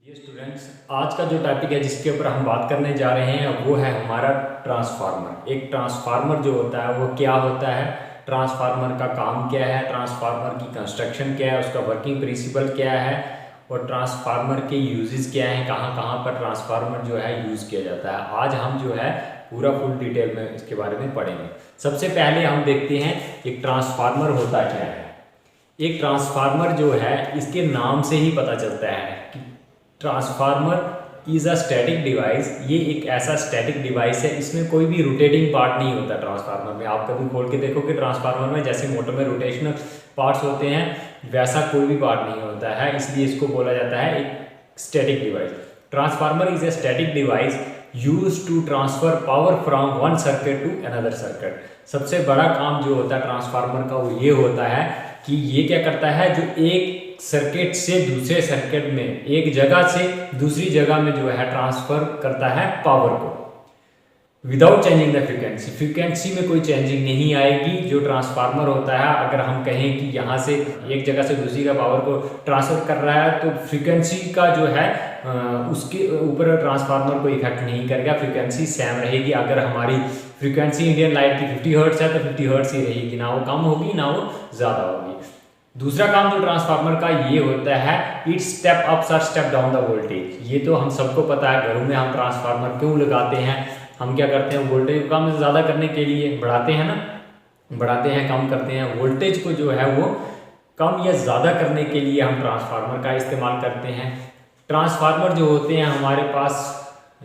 ये स्टूडेंट्स, आज का जो टॉपिक है जिसके ऊपर हम बात करने जा रहे हैं वो है हमारा ट्रांसफार्मर। एक ट्रांसफार्मर जो होता है वो क्या होता है, ट्रांसफार्मर का काम क्या है, ट्रांसफार्मर की कंस्ट्रक्शन क्या है, उसका वर्किंग प्रिंसिपल क्या है और ट्रांसफार्मर के यूजेस क्या हैं, कहाँ कहाँ पर ट्रांसफार्मर जो है यूज़ किया जाता है। आज हम जो है पूरा फुल डिटेल में इसके बारे में पढ़ेंगे। सबसे पहले हम देखते हैं एक ट्रांसफार्मर होता क्या है। एक ट्रांसफार्मर जो है इसके नाम से ही पता चलता है कि transformer is a static device. ये एक ऐसा स्टैटिक डिवाइस है, इसमें कोई भी रोटेटिंग पार्ट नहीं होता। ट्रांसफार्मर में आप कभी खोल के देखो कि ट्रांसफार्मर में जैसे मोटर में रोटेशनल पार्ट्स होते हैं वैसा कोई भी पार्ट नहीं होता है, इसलिए इसको बोला जाता है एक static device. Transformer is a static device use to transfer power from one circuit to another circuit. सबसे बड़ा काम जो होता है ट्रांसफार्मर का वो ये होता है कि ये क्या करता है, जो एक सर्किट से दूसरे सर्किट में, एक जगह से दूसरी जगह में जो है ट्रांसफर करता है पावर को without changing the frequency. Frequency में कोई चेंजिंग नहीं आएगी। जो ट्रांसफार्मर होता है, अगर हम कहें कि यहाँ से एक जगह से दूसरी का पावर को ट्रांसफर कर रहा है तो फ्रीक्वेंसी का जो है उसके ऊपर ट्रांसफार्मर को इफेक्ट नहीं करेगा, फ्रीक्वेंसी सेम रहेगी। अगर हमारी फ्रीक्वेंसी इंडियन लाइट की 50 हर्ट्ज है तो 50 हर्ट्ज ही रहेगी, ना वो कम होगी ना वो ज़्यादा होगी। दूसरा काम जो ट्रांसफार्मर का ये होता है, इट स्टेप अप और स्टेप डाउन द वोल्टेज। ये तो हम सबको पता है, घरों में हम ट्रांसफार्मर क्यों लगाते हैं, हम क्या करते हैं, वोल्टेज को कम ज़्यादा करने के लिए बढ़ाते हैं ना, बढ़ाते हैं, कम करते हैं। वोल्टेज को जो है वो कम या ज़्यादा करने के लिए हम ट्रांसफार्मर का इस्तेमाल करते हैं। ट्रांसफार्मर जो होते हैं हमारे पास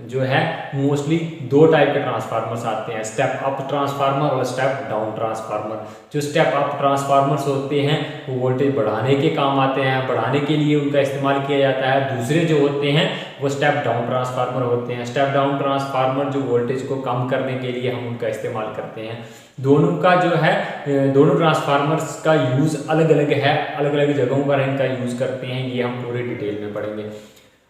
जो है मोस्टली दो टाइप के ट्रांसफार्मर्स आते हैं, स्टेप अप ट्रांसफार्मर और स्टेप डाउन ट्रांसफार्मर। जो स्टेप अप ट्रांसफार्मर्स होते हैं वो वोल्टेज बढ़ाने के काम आते हैं, बढ़ाने के लिए उनका इस्तेमाल किया जाता है। दूसरे जो होते हैं वो स्टेप डाउन ट्रांसफार्मर होते हैं। स्टेप डाउन ट्रांसफार्मर जो वोल्टेज को कम करने के लिए हम उनका इस्तेमाल करते हैं। दोनों का जो है, दोनों ट्रांसफार्मर्स का यूज़ अलग अलग है, अलग अलग जगहों पर इनका यूज़ करते हैं। ये हम पूरे डिटेल में पढ़ेंगे।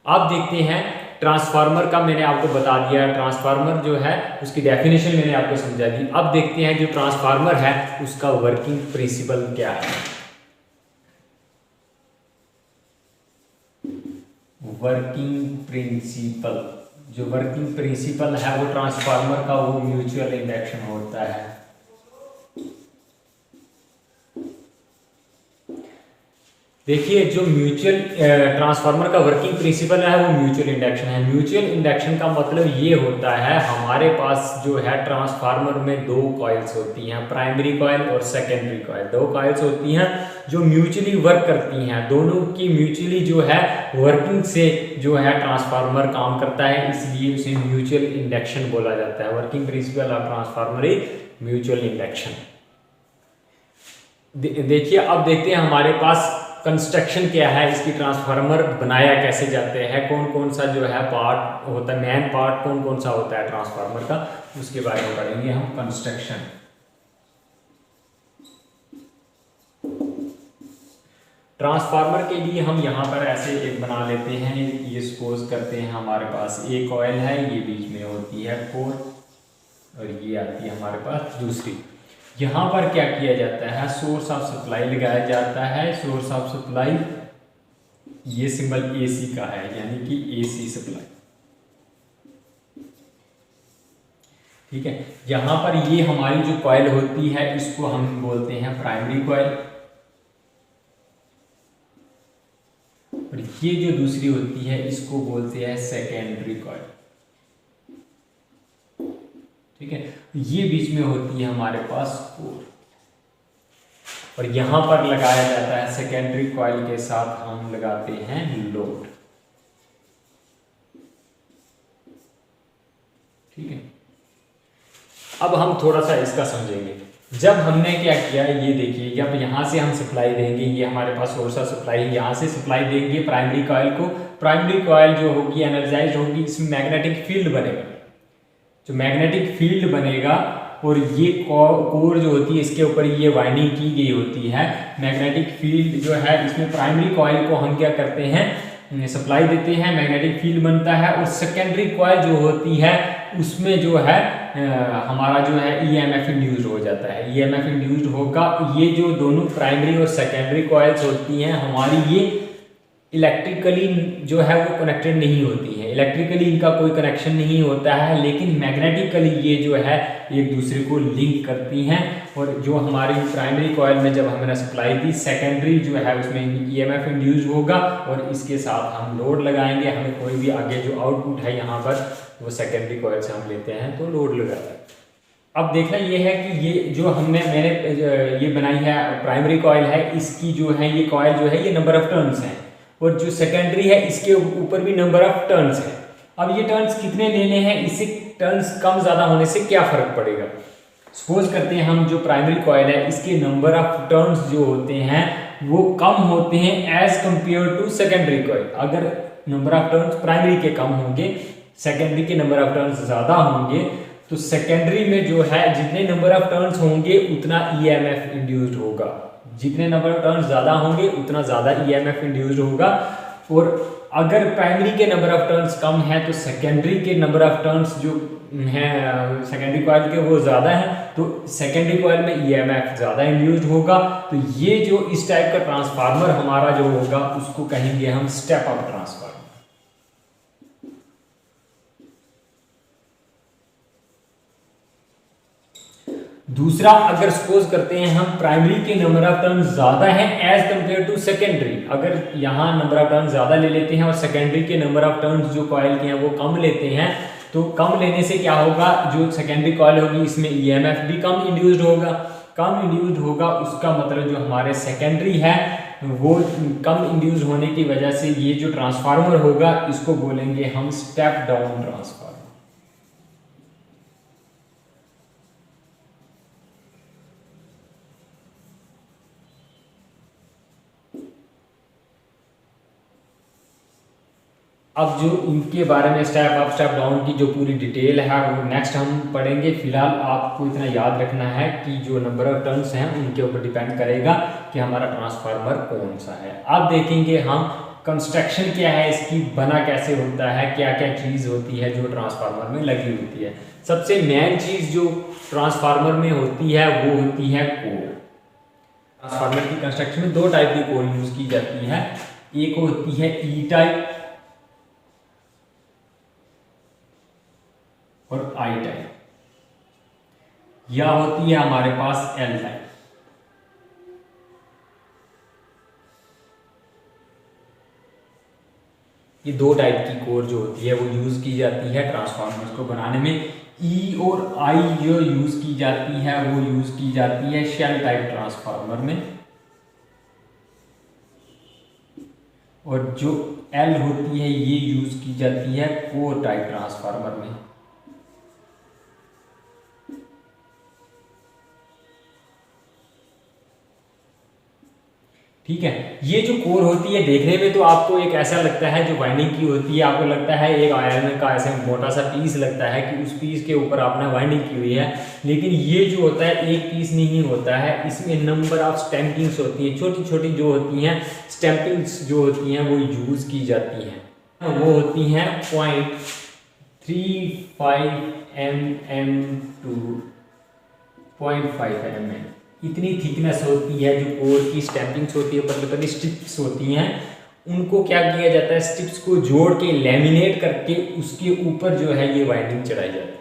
अब देखते हैं ट्रांसफार्मर का, मैंने आपको बता दिया ट्रांसफार्मर जो है उसकी डेफिनेशन मैंने आपको समझा दी। अब देखते हैं जो ट्रांसफार्मर है उसका वर्किंग प्रिंसिपल क्या है। वर्किंग प्रिंसिपल, जो वर्किंग प्रिंसिपल है वो ट्रांसफार्मर का वो म्यूचुअल इंडक्शन होता है। देखिए, जो म्यूचुअल ट्रांसफार्मर का वर्किंग प्रिंसिपल है वो म्यूचुअल इंडक्शन है। म्यूचुअल इंडक्शन का मतलब ये होता है, हमारे पास जो है ट्रांसफार्मर में दो कॉइल्स होती हैं, प्राइमरी कॉइल और सेकेंडरी कॉइल। दो कॉइल्स होती हैं जो म्यूचुअली वर्क करती हैं, दोनों की म्यूचुअली जो है वर्किंग से जो है ट्रांसफार्मर काम करता है, इसलिए उसे म्यूचुअल इंडक्शन बोला जाता है। Working principle of transformer is mutual induction. देखिए, अब देखते हैं हमारे पास कंस्ट्रक्शन क्या है, इसकी ट्रांसफार्मर बनाया कैसे जाते हैं, कौन कौन सा जो है पार्ट होता है, मेन पार्ट कौन कौन सा होता है ट्रांसफार्मर का, उसके बारे में पढ़ेंगे हम। कंस्ट्रक्शन, ट्रांसफार्मर के लिए हम यहाँ पर ऐसे एक बना लेते हैं। ये सपोज करते हैं हमारे पास एक कॉइल है, ये बीच में होती है कोर और ये आती है हमारे पास दूसरी। यहाँ पर क्या किया जाता है, सोर्स ऑफ सप्लाई लगाया जाता है। सोर्स ऑफ सप्लाई, ये सिंबल एसी का है, यानी कि एसी सप्लाई, ठीक है। यहाँ पर ये हमारी जो कॉइल होती है इसको हम बोलते हैं प्राइमरी कॉइल, और ये जो दूसरी होती है इसको बोलते हैं सेकेंडरी कॉइल, ठीक है। ये बीच में होती है हमारे पास कोर, और यहां पर लगाया जाता है सेकेंडरी कॉइल के साथ हम लगाते हैं लोड, ठीक है। अब हम थोड़ा सा इसका समझेंगे। जब हमने क्या किया, ये देखिए, जब यहां से हम सप्लाई देंगे, ये हमारे पास सोर्स ऑफ सप्लाई, यहां से सप्लाई देंगे प्राइमरी कॉइल को। प्राइमरी कॉइल जो होगी एनर्जाइज होगी, इसमें मैग्नेटिक फील्ड बनेगा। जो मैग्नेटिक फील्ड बनेगा और ये कोर जो होती है इसके ऊपर ये वाइंडिंग की गई होती है। मैग्नेटिक फील्ड जो है इसमें प्राइमरी कॉइल को हम क्या करते हैं, सप्लाई देते हैं, मैग्नेटिक फील्ड बनता है। और सेकेंडरी कॉइल जो होती है उसमें जो है हमारा जो है ईएमएफ इंड्यूस्ड हो जाता है। ईएमएफ इंड्यूस्ड होगा। ये जो दोनों प्राइमरी और सेकेंडरी कॉइल्स होती हैं हमारी, ये इलेक्ट्रिकली जो है वो कनेक्टेड नहीं होती हैं, इलेक्ट्रिकली इनका कोई कनेक्शन नहीं होता है, लेकिन मैग्नेटिकली ये जो है एक दूसरे को लिंक करती हैं। और जो हमारी प्राइमरी कॉइल में जब हमने सप्लाई दी, सेकेंडरी जो है उसमें ईएमएफ इंड्यूस होगा और इसके साथ हम लोड लगाएंगे। हमें कोई भी आगे जो आउटपुट है यहाँ पर वो सेकेंडरी कॉइल से हम लेते हैं तो लोड लगाते हैं। अब देखना ये है कि ये जो मैंने ये बनाई है प्राइमरी कॉइल है, इसकी जो है ये कॉइल जो है ये नंबर ऑफ टर्न्स हैं, और जो सेकेंडरी है इसके ऊपर भी नंबर ऑफ टर्न्स है। अब ये टर्न्स कितने लेने हैं, इससे टर्न्स कम ज़्यादा होने से क्या फ़र्क पड़ेगा। सपोज करते हैं हम जो प्राइमरी कॉइल है इसके नंबर ऑफ टर्न्स जो होते हैं वो कम होते हैं as compare to secondary coil. अगर नंबर ऑफ टर्न्स प्राइमरी के कम होंगे, सेकेंडरी के नंबर ऑफ टर्न्स ज़्यादा होंगे, तो सेकेंडरी में जो है जितने नंबर ऑफ टर्न्स होंगे उतना ईएमएफ इंड्यूस्ड होगा, जितने नंबर ऑफ टर्न्स ज़्यादा होंगे उतना ज़्यादा ईएमएफ इंड्यूस्ड होगा। और अगर प्राइमरी के नंबर ऑफ टर्न्स कम है तो सेकेंडरी के नंबर ऑफ टर्न्स जो हैं सेकेंडरी कॉइल के वो ज़्यादा हैं, तो सेकेंडरी कॉइल में ईएमएफ ज़्यादा इंड्यूस्ड होगा। तो ये जो इस टाइप का ट्रांसफार्मर हमारा जो होगा उसको कहेंगे हम स्टेप अप ट्रांसफार्मर। दूसरा, अगर सपोज करते हैं हम प्राइमरी के नंबर ऑफ टर्न्स ज़्यादा है एज कंपेयर टू सेकेंडरी, अगर यहाँ नंबर ऑफ टर्न्स ज़्यादा ले लेते हैं और सेकेंडरी के नंबर ऑफ टर्न्स जो कॉइल के हैं वो कम लेते हैं, तो कम लेने से क्या होगा, जो सेकेंडरी कॉइल होगी इसमें ईएमएफ भी कम इंड्यूस्ड होगा। कम इंड्यूस्ड होगा उसका मतलब जो हमारे सेकेंडरी है वो कम इंड्यूस्ड होने की वजह से ये जो ट्रांसफार्मर होगा इसको बोलेंगे हम स्टेप डाउन ट्रांसफार्मर। अब जो इनके बारे में स्टेप अप स्टेप डाउन की जो पूरी डिटेल है वो नेक्स्ट हम पढ़ेंगे। फिलहाल आपको इतना याद रखना है कि जो नंबर ऑफ टर्न्स हैं उनके ऊपर डिपेंड करेगा कि हमारा ट्रांसफार्मर कौन सा है। अब देखेंगे हम कंस्ट्रक्शन क्या है इसकी, बना कैसे होता है, क्या क्या चीज़ होती है जो ट्रांसफार्मर में लगी होती है। सबसे मेन चीज़ जो ट्रांसफार्मर में होती है वो होती है कोर। ट्रांसफार्मर की कंस्ट्रक्शन में दो टाइप की कोर यूज़ की जाती है, एक होती है ई टाइप और आई टाइप, या होती है हमारे पास एल टाइप। ये दो टाइप की कोर जो होती है वो यूज की जाती है ट्रांसफार्मर्स को बनाने में। ई और आई जो यूज की जाती है वो यूज की जाती है शेल टाइप ट्रांसफार्मर में, और जो एल होती है ये यूज की जाती है कोर टाइप ट्रांसफार्मर में। ठीक है, ये जो कोर होती है देखने में तो आपको एक ऐसा लगता है जो वाइंडिंग की होती है, आपको लगता है एक आयरन का ऐसे मोटा सा पीस लगता है कि उस पीस के ऊपर आपने वाइंडिंग की हुई है, लेकिन ये जो होता है एक पीस नहीं होता है, इसमें नंबर ऑफ स्टैंपिंग्स होती हैं, छोटी छोटी जो होती हैं स्टैंपिंग्स जो होती हैं वो यूज़ की जाती हैं। वो होती हैं 0.35 mm to 0.5 mm, इतनी थिकनेस होती है जो कोर की स्टैंपिंग्स होती है, पतली पतली स्ट्रिप्स होती हैं। उनको क्या किया जाता है, स्ट्रिप्स को जोड़ के लैमिनेट करके उसके ऊपर जो है ये वाइंडिंग चढ़ाई जाती है,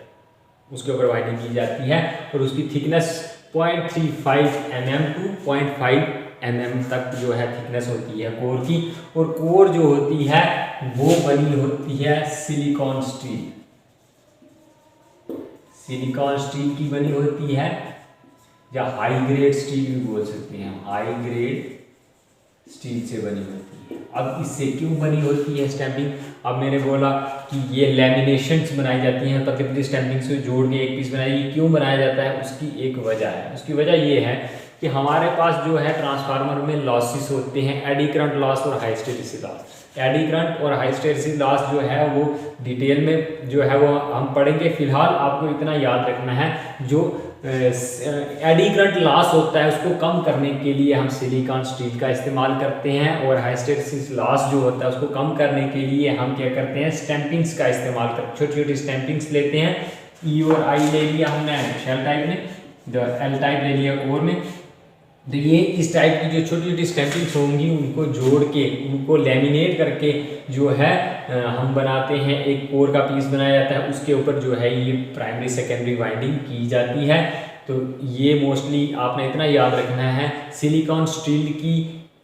उसके ऊपर वाइंडिंग की जाती है, और उसकी थिकनेस 0.35 mm to 0.5 mm तक जो है थिकनेस होती है कोर की। और कोर जो होती है वो बनी होती है सिलिकॉन स्टील, सिलिकॉन स्टील की बनी होती है, या हाई ग्रेड स्टील भी बोल सकते हैं, हाई ग्रेड स्टील से बनी होती है। अब इससे क्यों बनी होती है स्टैंपिंग, अब मैंने बोला कि ये लैमिनेशंस बनाई जाती हैं, पतली पतली स्टैंपिंग से जोड़ के एक पीस बनाई, ये क्यों बनाया जाता है उसकी एक वजह है। उसकी वजह ये है कि हमारे पास जो है ट्रांसफार्मर में लॉसेस होते हैं, एडी करंट लॉस और high hysteresis loss. Eddy current और हाई हिस्टैरिसीस लॉस जो है वो डिटेल में जो है वो हम पढ़ेंगे। फिलहाल आपको इतना याद रखना है, जो एडी करंट लॉस होता है उसको कम करने के लिए हम सिलिकॉन स्टील का इस्तेमाल करते हैं, और हाई हिस्टैरिसीस लॉस जो होता है उसको कम करने के लिए हम क्या करते हैं, स्टैंपिंग्स का इस्तेमाल करते हैं। छोटी छोटी स्टैंपिंग्स लेते हैं, ई और आई ले लिया हमने शेल टाइप में, एल टाइप ले लिया कोर में, तो ये इस टाइप की जो छोटी छोटी स्टैंपिंग्स होंगी उनको जोड़ के, उनको लेमिनेट करके जो है हम बनाते हैं, एक कोर का पीस बनाया जाता है, उसके ऊपर जो है ये प्राइमरी सेकेंडरी वाइंडिंग की जाती है। तो ये मोस्टली आपने इतना याद रखना है, सिलिकॉन स्टील की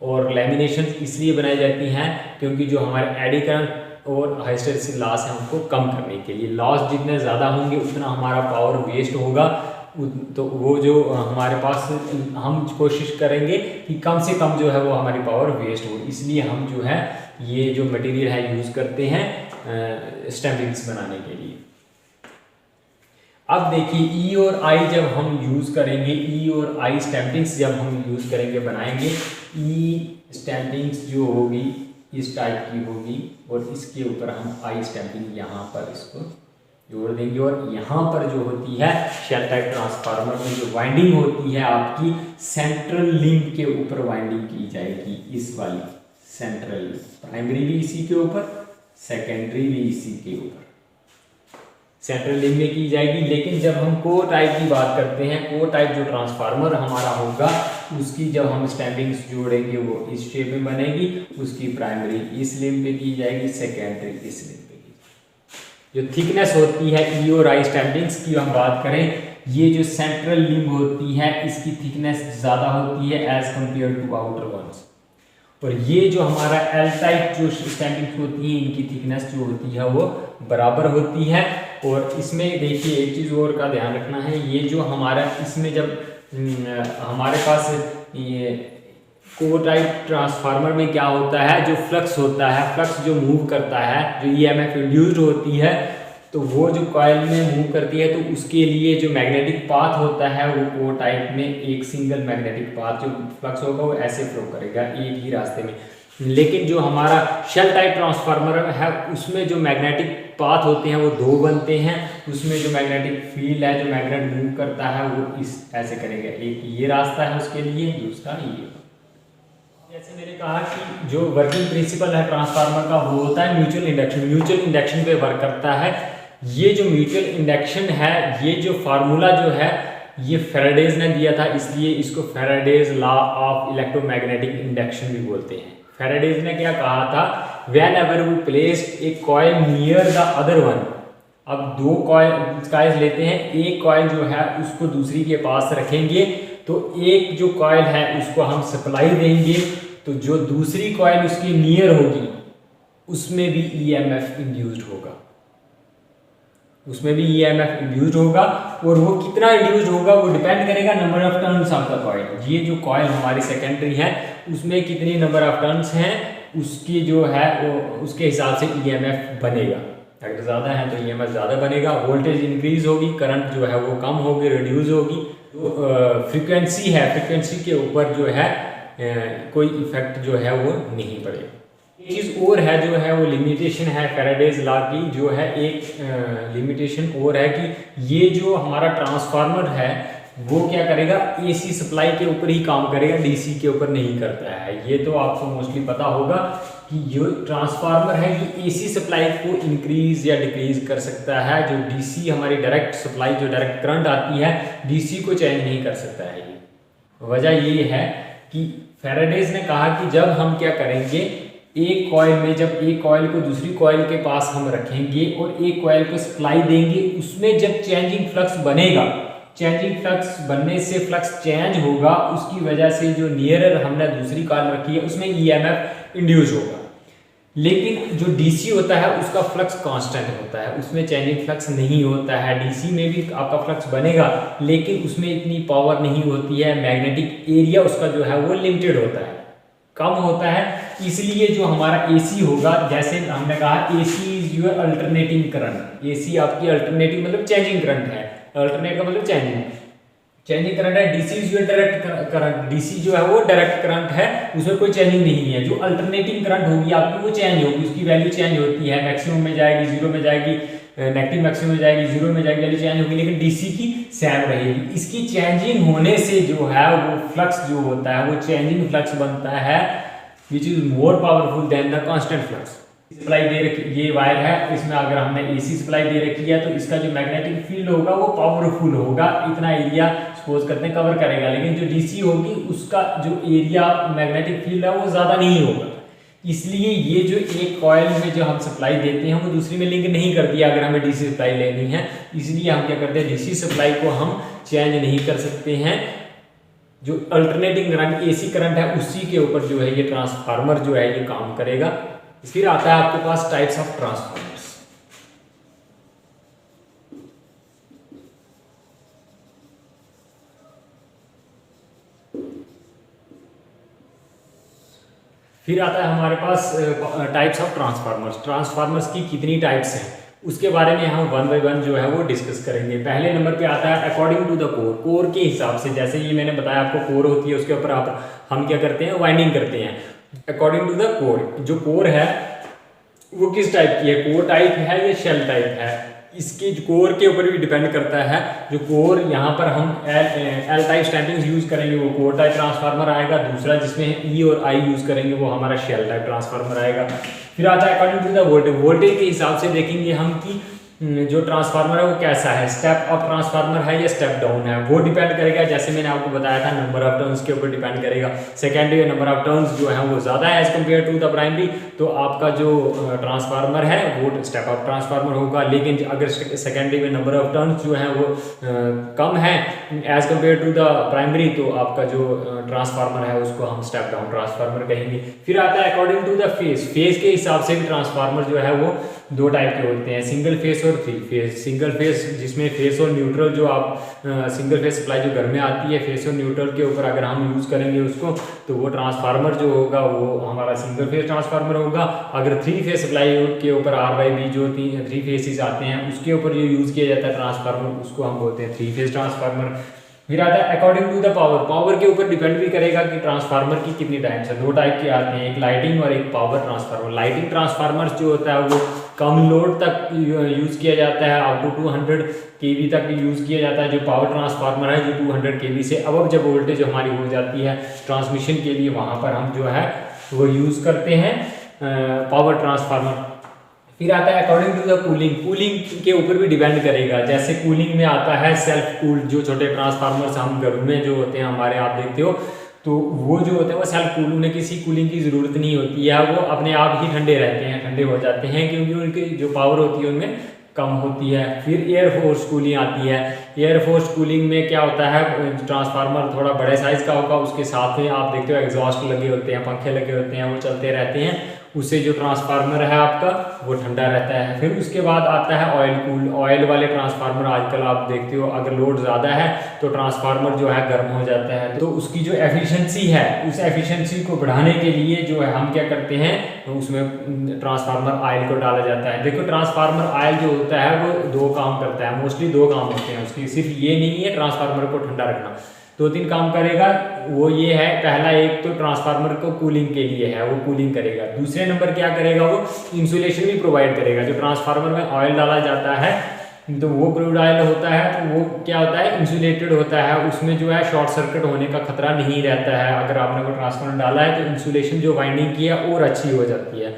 और लेमिनेशन इसलिए बनाई जाती हैं क्योंकि जो हमारे एडी करंट और हिस्टैरिसीस लॉस है उनको कम करने के लिए। लॉस जितने ज़्यादा होंगे उतना हमारा पावर वेस्ट होगा, तो वो जो हमारे पास हम कोशिश करेंगे कि कम से कम जो है वो हमारी पावर वेस्ट हो, इसलिए हम जो है ये जो मटेरियल है यूज़ करते हैं स्टैंपिंग्स बनाने के लिए। अब देखिए ई और आई जब हम यूज़ करेंगे, ई और आई स्टैंपिंग्स जब हम यूज़ करेंगे बनाएंगे, ई स्टैंपिंग्स जो होगी इस टाइप की होगी और इसके ऊपर हम आई स्टैंपिंग यहाँ पर इसको जोड़ देंगे। और यहाँ पर जो होती है शेल टाइप ट्रांसफार्मर में जो वाइंडिंग होती है आपकी सेंट्रल लिंक के ऊपर वाइंडिंग की जाएगी, इस वाली सेंट्रल लिंक, प्राइमरी भी इसी के ऊपर, सेकेंडरी भी इसी के ऊपर, सेंट्रल लिंक में की जाएगी। लेकिन जब हम कोर टाइप की बात करते हैं, कोर टाइप जो ट्रांसफार्मर हमारा होगा उसकी जब हम स्टैंपिंग्स जोड़ेंगे वो इस शेप में बनेगी, उसकी प्राइमरी इस लिंक पे की जाएगी, सेकेंडरी इस लिंक पे की जाएगी। जो थिकनेस होती है ई और आई स्टैंपिंग्स की हम बात करें, ये जो सेंट्रल लिंक होती है इसकी थिकनेस ज़्यादा होती है as compare to outer ones, और ये जो हमारा एल टाइप जो स्टैंपिंग्स होती है इनकी थिकनेस जो होती है वो बराबर होती है। और इसमें देखिए एक चीज़ और का ध्यान रखना है, ये जो हमारा इसमें जब हमारे पास ये कोर टाइप ट्रांसफार्मर में क्या होता है, जो फ्लक्स होता है, फ्लक्स जो मूव करता है, जो ईएमएफ इंड्यूस्ड होती है, तो वो जो कॉइल में मूव करती है तो उसके लिए जो मैग्नेटिक पाथ होता है वो कोर टाइप में एक सिंगल मैग्नेटिक पाथ जो फ्लक्स होगा वो ऐसे फ्लो करेगा एक ही रास्ते में। लेकिन जो हमारा शेल टाइप ट्रांसफार्मर है उसमें जो मैग्नेटिक पाथ होते हैं वो दो बनते हैं, उसमें जो मैग्नेटिक फील्ड है, जो मैग्नेट मूव करता है वो इस ऐसे करेगा, एक ये रास्ता है उसके लिए, दूसरा ये। जैसे मैंने कहा कि जो वर्किंग प्रिंसिपल है ट्रांसफार्मर का वो होता है म्यूचुअल इंडक्शन, म्यूचुअल इंडक्शन पे वर्क करता है। ये जो म्यूचुअल इंडक्शन है, ये जो फार्मूला जो है ये फैराडेज ने दिया था, इसलिए इसको Faraday's law of electromagnetic induction भी बोलते हैं। फैराडेज ने क्या कहा था, whenever we placed a coil near the other one, अब दो कॉइल लेते हैं, एक कॉइल जो है उसको दूसरी के पास रखेंगे तो एक जो कॉइल है उसको हम सप्लाई देंगे, तो जो दूसरी कॉइल उसकी नियर होगी उसमें भी ईएमएफ इंड्यूस्ड होगा, उसमें भी ईएमएफ इंड्यूस्ड होगा। और वो कितना इंड्यूस्ड होगा वो डिपेंड करेगा number of turns of the coil. ये जो कॉइल हमारी सेकेंडरी है उसमें कितनी नंबर ऑफ टर्न्स हैं उसकी जो है वो उसके हिसाब से ईएमएफ बनेगा। अगर ज़्यादा है तो ईएमएफ ज़्यादा बनेगा, वोल्टेज इंक्रीज होगी, करंट जो है वो कम होगी, रिड्यूस होगी। तो फ्रीक्वेंसी है, फ्रीक्वेंसी के ऊपर जो है कोई इफेक्ट जो है वो नहीं पड़ेगा। एक चीज़ और है जो है वो लिमिटेशन है फैराडेज लॉ की, जो है एक लिमिटेशन और है कि ये जो हमारा ट्रांसफार्मर है वो क्या करेगा, एसी सप्लाई के ऊपर ही काम करेगा, डीसी के ऊपर नहीं करता है। ये तो आपको मोस्टली पता होगा कि जो ट्रांसफार्मर है ये एसी सप्लाई को इंक्रीज या डिक्रीज कर सकता है, जो डीसी हमारी डायरेक्ट सप्लाई जो डायरेक्ट करंट आती है डीसी को चेंज नहीं कर सकता है। ये वजह ये है कि फैराडेज ने कहा कि जब हम क्या करेंगे, एक कॉइल में जब एक कॉइल को दूसरी कॉइल के पास हम रखेंगे और एक कॉइल को सप्लाई देंगे, उसमें जब चेंजिंग फ्लक्स बनेगा, चेंजिंग फ्लक्स बनने से फ्लक्स चेंज होगा, उसकी वजह से जो नियरर हमने दूसरी कॉइल रखी है उसमें ईएमएफ इंड्यूस होगा। लेकिन जो डीसी होता है उसका फ्लक्स कांस्टेंट होता है, उसमें चेंजिंग फ्लक्स नहीं होता है। डीसी में भी आपका फ्लक्स बनेगा लेकिन उसमें इतनी पावर नहीं होती है, मैग्नेटिक एरिया उसका जो है वो लिमिटेड होता है, कम होता है। इसलिए जो हमारा एसी होगा, जैसे हमने कहा AC is your alternating current, AC आपकी अल्टरनेटिव मतलब चेंजिंग करंट है, अल्टरनेट का मतलब चेंजिंग करंट है। DC is your direct current, DC जो है वो डायरेक्ट करंट है, उसमें कोई चेंजिंग नहीं है। जो अल्टरनेटिंग करंट होगी आपकी वो चेंज होगी, उसकी वैल्यू चेंज होती है, मैक्सिमम में जाएगी, जीरो में जाएगी, नेगेटिव मैक्सिमम में जाएगी, जीरो में जाएगी, वैल्यू चेंज होगी, लेकिन डीसी की सेम रहेगी। इसकी चेंजिंग होने से जो है वो फ्लक्स जो होता है वो चेंजिंग फ्लक्स बनता है which is more powerful than the constant flux. Supply दे रखी, ये वायर है, इसमें अगर हमने एसी सप्लाई दे रखी है तो इसका जो मैग्नेटिक फील्ड होगा वो पावरफुल होगा, इतना एरिया सपोज करते हैं कवर करेगा, लेकिन जो डीसी होगी उसका जो एरिया मैग्नेटिक फील्ड है वो ज़्यादा नहीं होगा। इसलिए ये जो एक कॉइल में जो हम सप्लाई देते हैं वो दूसरी में लिंक नहीं करती है अगर हमें डीसी सप्लाई लेनी है। इसलिए हम क्या करते हैं, डीसी सप्लाई को हम चेंज नहीं कर सकते हैं। जो अल्टरनेटिंग करंट एसी करंट है उसी के ऊपर जो है ये ट्रांसफार्मर जो है ये काम करेगा। फिर आता है आपके पास टाइप्स ऑफ ट्रांसफार्मर्स। फिर आता है हमारे पास टाइप्स ऑफ ट्रांसफार्मर्स। ट्रांसफार्मर्स की कितनी टाइप्स हैं उसके बारे में हम वन बाय वन जो है वो डिस्कस करेंगे। पहले नंबर पे आता है according to the core. Core के हिसाब से, जैसे ये मैंने बताया आपको कोर होती है, उसके ऊपर हम क्या करते हैं, वाइंडिंग करते हैं। अकॉर्डिंग टू द कोर, जो कोर है वो किस टाइप की है, कोर टाइप है या शेल टाइप है, इसके कोर के ऊपर भी डिपेंड करता है। जो कोर यहाँ पर हम एल टाइप स्टैंपिंग यूज करेंगे वो कोर टाइप ट्रांसफार्मर आएगा। दूसरा जिसमें ई और आई यूज करेंगे वो हमारा शेल टाइप ट्रांसफार्मर आएगा। फिर आता है according to the voltage. Voltage के हिसाब से देखेंगे हम कि जो ट्रांसफार्मर है वो कैसा है, स्टेप अप ट्रांसफार्मर है या स्टेप डाउन है, वो डिपेंड करेगा। जैसे मैंने आपको बताया था नंबर ऑफ टर्न्स के ऊपर डिपेंड करेगा। सेकेंडरी नंबर ऑफ टर्न्स जो है वो ज़्यादा है as compare to the primary, तो आपका जो ट्रांसफार्मर है वो स्टेप अप ट्रांसफार्मर होगा। लेकिन अगर सेकेंडरी में नंबर ऑफ टर्न्स जो है वो कम है as compare to the primary, तो आपका जो ट्रांसफार्मर है उसको हम स्टेप डाउन ट्रांसफार्मर कहेंगे। फिर आता है according to the phase. Phase के हिसाब से भी ट्रांसफार्मर जो है वो दो टाइप के होते हैं, सिंगल फेस और थ्री फेस। सिंगल फेस जिसमें फेस और न्यूट्रल, जो आप सिंगल फेस सप्लाई जो घर में आती है फेस और न्यूट्रल के ऊपर अगर हम यूज़ करेंगे उसको, तो वो ट्रांसफार्मर जो होगा वो हमारा सिंगल फेस ट्रांसफार्मर होगा। अगर थ्री फेस सप्लाई के ऊपर R/B जो थ्री फेसेस आते हैं उसके ऊपर जो यूज़ किया जाता है ट्रांसफार्मर, उसको हम बोलते हैं थ्री फेस ट्रांसफार्मर। फिर आता है according to the power. Power के ऊपर डिपेंड भी करेगा कि ट्रांसफार्मर की कितनी टाइप्स है। दो टाइप के आते हैं, एक लाइटिंग और एक पावर ट्रांसफार्मर। लाइटिंग ट्रांसफार्मर जो होता है वो कम लोड तक यूज़ किया जाता है, अप टू 200 kV तक यूज़ किया जाता है। जो पावर ट्रांसफार्मर है जो 200 kV से अब जब वोल्टेज हमारी हो जाती है ट्रांसमिशन के लिए, वहाँ पर हम जो है वो यूज़ करते हैं पावर ट्रांसफार्मर। फिर आता है according to the cooling. Cooling के ऊपर भी डिपेंड करेगा। जैसे कूलिंग में आता है सेल्फ कूल्ड, जो छोटे ट्रांसफार्मर्स हम घरों में जो होते हैं हमारे, आप देखते हो, तो वो जो होते हैं वो सेल्फ कूल, उन्हें किसी कूलिंग की ज़रूरत नहीं होती है, वो अपने आप ही ठंडे रहते हैं, ठंडे हो जाते हैं, क्योंकि उनकी जो पावर होती है उनमें कम होती है। फिर एयर फोर्स कूलिंग आती है। एयर फोर्स कूलिंग में क्या होता है, ट्रांसफार्मर थोड़ा बड़े साइज़ का होगा, उसके साथ में आप देखते हो एग्जॉस्ट लगे होते हैं, पंखे लगे होते हैं, वो चलते रहते हैं, उससे जो ट्रांसफार्मर है आपका वो ठंडा रहता है। फिर उसके बाद आता है ऑयल कूल। ऑयल वाले ट्रांसफार्मर आजकल आप देखते हो अगर लोड ज़्यादा है तो ट्रांसफार्मर जो है गर्म हो जाता है, तो उसकी जो एफिशिएंसी है उस एफिशिएंसी को बढ़ाने के लिए जो है हम क्या करते हैं, तो उसमें ट्रांसफार्मर ऑयल को डाला जाता है। देखो ट्रांसफार्मर ऑयल जो होता है वो दो काम करता है, मोस्टली दो काम होते हैं उसकी, सिर्फ ये नहीं है ट्रांसफार्मर को ठंडा रखना, दो तीन काम करेगा। वो ये है, पहला एक तो ट्रांसफार्मर को कूलिंग के लिए है, वो कूलिंग करेगा। दूसरे नंबर क्या करेगा, वो इंसुलेशन भी प्रोवाइड करेगा। जो ट्रांसफार्मर में ऑयल डाला जाता है तो वो क्रूड ऑयल होता है, तो वो क्या होता है, इंसुलेटेड होता है, उसमें जो है शॉर्ट सर्किट होने का खतरा नहीं रहता है। अगर आपने वो ट्रांसफार्मर डाला है तो इंसुलेशन जो वाइंडिंग की है और अच्छी हो जाती है।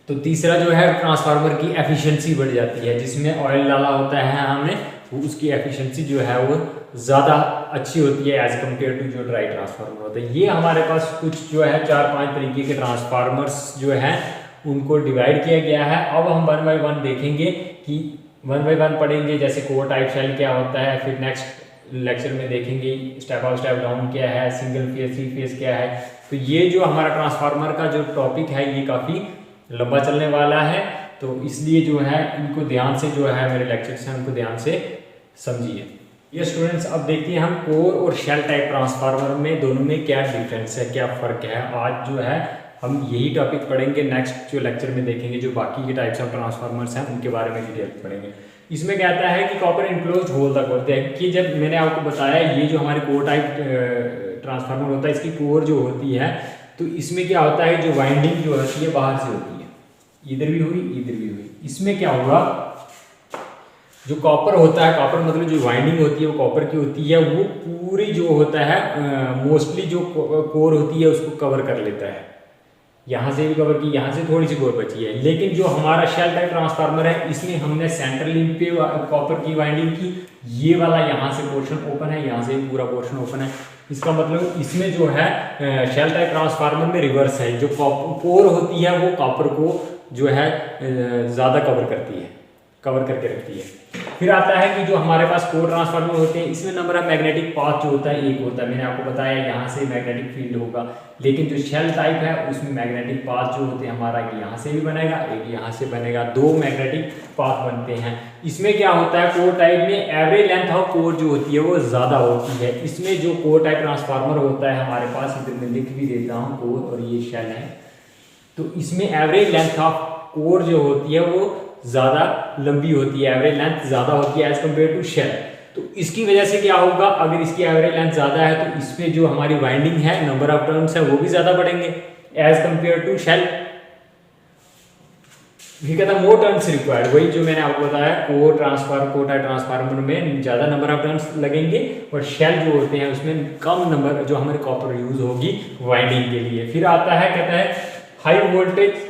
तो तीसरा जो है ट्रांसफार्मर की एफिशिएंसी बढ़ जाती है, जिसमें ऑयल डाला होता है हमने, वो उसकी एफिशिएंसी जो है वो ज़्यादा अच्छी होती है एज कम्पेयर टू जो ड्राई ट्रांसफार्मर होता है। ये हमारे पास कुछ जो है 4-5 तरीके के ट्रांसफार्मर्स जो हैं उनको डिवाइड किया गया है। अब हम वन बाय वन देखेंगे कि वन बाय वन पढ़ेंगे, जैसे कोर टाइप शेल क्या होता है, फिर नेक्स्ट लेक्चर में देखेंगे स्टेप अप स्टेप डाउन क्या है, सिंगल फेज थ्री फेज क्या है। तो ये जो हमारा ट्रांसफार्मर का जो टॉपिक है ये काफ़ी लंबा चलने वाला है, तो इसलिए जो है इनको ध्यान से जो है मेरे लेक्चर्स हैं उनको ध्यान से समझिए। ये स्टूडेंट्स अब देखते हैं हम कोर और शेल टाइप ट्रांसफार्मर में दोनों में क्या डिफरेंस है, क्या फ़र्क है। आज जो है हम यही टॉपिक पढ़ेंगे, नेक्स्ट जो लेक्चर में देखेंगे जो बाकी के टाइप्स ऑफ ट्रांसफार्मर्स हैं उनके बारे में डिटेल पढ़ेंगे। इसमें कहता है कि कॉपर इनक्लोज्ड होल तक होते हैं, कि जब मैंने आपको बताया ये जो हमारे कोर टाइप ट्रांसफार्मर होता है इसकी कोर जो होती है, तो इसमें क्या होता है, जो वाइंडिंग जो होती है बाहर से होती है, इधर भी हुई इधर भी हुई। इसमें क्या होगा, जो कॉपर होता है, कॉपर मतलब जो वाइंडिंग होती है वो कॉपर की होती है, वो पूरी जो होता है मोस्टली जो कोर होती है उसको कवर कर लेता है। यहाँ से भी कवर की, यहाँ से थोड़ी सी और बची है। लेकिन जो हमारा शेल टाइप ट्रांसफार्मर है इसमें हमने सेंट्रल लिंक पे कॉपर की वाइंडिंग की, ये वाला यहाँ से पोर्शन ओपन है, यहाँ से भी पूरा पोर्शन ओपन है। इसका मतलब इसमें जो है शेल टाइप ट्रांसफार्मर में रिवर्स है, जो कोर होती है वो कॉपर को जो है ज़्यादा कवर करती है, कवर करके रखती है। फिर आता है कि जो हमारे पास कोर ट्रांसफार्मर होते हैं इसमें नंबर ऑफ मैग्नेटिक पाथ जो होता है एक होता है, मैंने आपको बताया यहाँ से मैग्नेटिक फील्ड होगा। लेकिन जो शेल टाइप है उसमें मैग्नेटिक पाथ जो होते हैं हमारा यहाँ से भी बनेगा, एक यहाँ से बनेगा, दो मैग्नेटिक पाथ बनते हैं। इसमें क्या होता है, कोर टाइप में एवरेज लेंथ ऑफ कोर जो होती है वो ज़्यादा होती है। इसमें जो कोर टाइप ट्रांसफार्मर होता है हमारे पास, इधर मैं लिख भी देता हूँ कोर और ये शेल है, तो इसमें एवरेज लेंथ ऑफ कोर जो होती है वो ज़्यादा लंबी होती है, एवरेज लेंथ ज़्यादा होती है एज कम्पेयर टू शेल। तो इसकी वजह से क्या होगा, अगर इसकी एवरेज लेंथ ज़्यादा है तो इसमें जो हमारी वाइंडिंग है, नंबर ऑफ टर्न्स है वो भी ज़्यादा बढ़ेंगे एज कम्पेयर टू शेल। ये कहता है मोर टर्न्स रिक्वायर्ड, वही जो मैंने आपको बताया कोर टाइप ट्रांसफार्मर में ज़्यादा नंबर ऑफ टर्न्स लगेंगे और शेल जो होते हैं उसमें कम नंबर जो हमारे कॉपर यूज होगी वाइंडिंग के लिए। फिर आता है, कहता है हाई वोल्टेज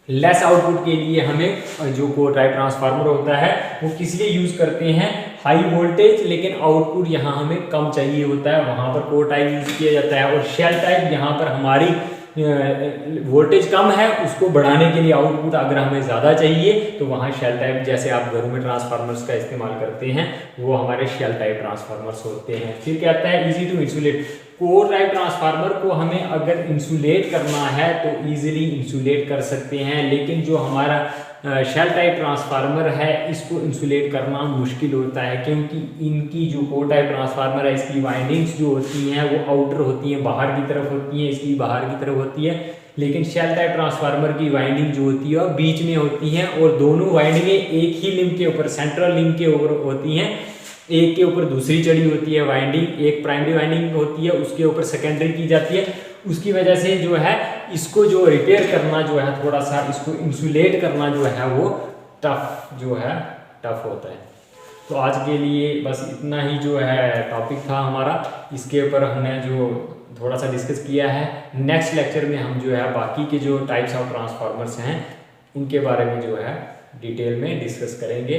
लेस आउटपुट के लिए हमें जो कोर टाइप ट्रांसफार्मर होता है वो किस लिए यूज करते हैं, हाई वोल्टेज लेकिन आउटपुट यहाँ हमें कम चाहिए होता है, वहाँ पर कोर टाइप यूज किया जाता है। और शेल टाइप यहाँ पर हमारी वोल्टेज कम है, उसको बढ़ाने के लिए आउटपुट अगर हमें ज़्यादा चाहिए तो वहाँ शेल टाइप, जैसे आप घरों में ट्रांसफार्मर्स का इस्तेमाल करते हैं वो हमारे शेल टाइप ट्रांसफार्मर्स होते हैं। फिर कहता है easy to insulate, core type transformer को हमें अगर इंसुलेट करना है तो इजीली इंसुलेट कर सकते हैं, लेकिन जो हमारा शेल टाइप ट्रांसफार्मर है इसको इंसुलेट करना मुश्किल होता है, क्योंकि इनकी जो कोर टाइप ट्रांसफार्मर है इसकी वाइंडिंग्स जो होती हैं वो आउटर होती हैं, बाहर की तरफ होती हैं, इसकी बाहर की तरफ होती है। लेकिन शेल टाइप ट्रांसफार्मर की वाइंडिंग जो होती है बीच में होती हैं और दोनों वाइंडिंगें एक ही लिंक के ऊपर, सेंट्रल लिंक के ऊपर होती हैं, एक के ऊपर दूसरी चढ़ी होती है वाइंडिंग, एक प्राइमरी वाइंडिंग होती है उसके ऊपर सेकेंडरी की जाती है। उसकी वजह से जो है इसको जो रिपेयर करना जो है, थोड़ा सा इसको इंसुलेट करना जो है वो टफ होता है। तो आज के लिए बस इतना ही जो है टॉपिक था हमारा, इसके ऊपर हमने जो थोड़ा सा डिस्कस किया है। नेक्स्ट लेक्चर में हम जो है बाकी के जो टाइप्स ऑफ ट्रांसफार्मर्स हैं उनके बारे में जो है डिटेल में डिस्कस करेंगे।